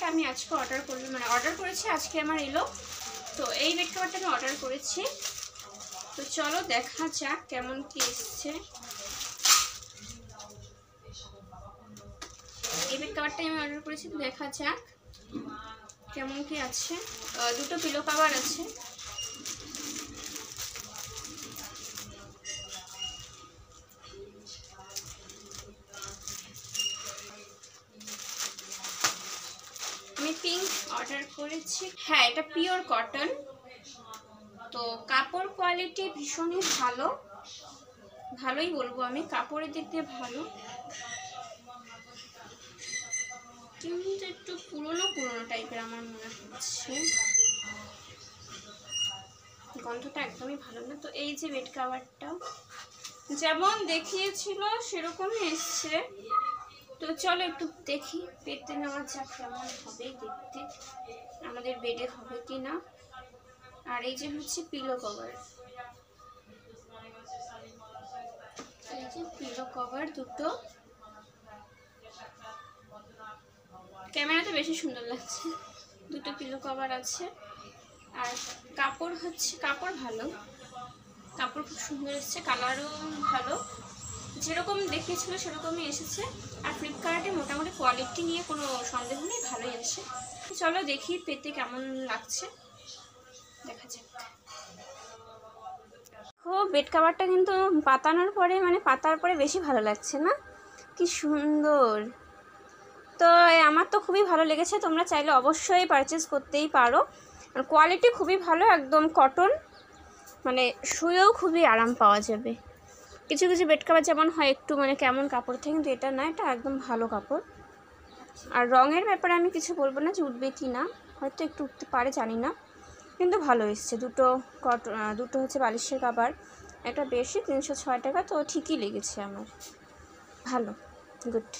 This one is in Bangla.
কভারটা আমি আজকে অর্ডার করলাম, মানে অর্ডার করেছি, আজকে আমার এলো। তো এই বেড কভারটা আমি অর্ডার করেছি। তো চলো দেখা যাক কেমন কি এসছে। এই বেড কভারটাই আমি অর্ডার করেছি, তো দেখা যাক কেমন কি আছে। দুটো পিলো কভার আছে। আমি পিঙ্ক অর্ডার করেছি। হ্যাঁ, এটা পিওর কটন। তো কাপড় কোয়ালিটি ভীষণই ভালো, ভালোই বলবো আমি, কাপড়ের দিক দিয়ে ভালো, কিন্তু একটু পুরনো পুরনো টাইপের আমার মনে হচ্ছে, গন্ধটা একদমই ভালো না। তো এই যে বেড কভারটা যেমন দেখিয়েছিল সেরকমই এসছে। তো চলো একটু দেখি পেতে নেওয়া যাক কেমন হবে দেখতে, আমাদের বেডে হবে কি না। আর এই যে হচ্ছে পিলো কভার, এই যে পিলো কভার দুটো, ক্যামেরাতে বেশি সুন্দর লাগছে। দুটো পিলো কভার আছে। আর কাপড় হচ্ছে, কাপড় ভালো, কাপড় খুব সুন্দর এসেছে, কালারও ভালো, যেরকম দেখিয়েছিল সেরকমই এসেছে। আর ফ্লিপকার্টে মোটামুটি কোয়ালিটি নিয়ে কোনো সন্দেহ নেই, ভালোই আসে। চলো দেখি পেতে কেমন লাগছে, দেখা যাক। ও বেড কভারটা কিন্তু পাতানোর পরে, মানে পাতার পরে বেশি ভালো লাগছে না, কি সুন্দর। তো আমার তো খুবই ভালো লেগেছে, তোমরা চাইলে অবশ্যই পারচেস করতেই পারো। আর কোয়ালিটি খুবই ভালো, একদম কটন, মানে শুয়েও খুবই আরাম পাওয়া যাবে। কিছু কিছু বেড কভার যেমন হয় একটু মানে কেমন কাপড় থাকে, কিন্তু এটা না, এটা একদম ভালো কাপড়। আর রঙের ব্যাপারে আমি কিছু বলবো না যে উঠবে কি না, হয়তো একটু উঠতে পারে জানি না, কিন্তু ভালো এসছে। দুটো হচ্ছে বালিশের কভার, একটা বেশি 306 টাকা, তো ঠিকই লেগেছে আমার, ভালো, গুড।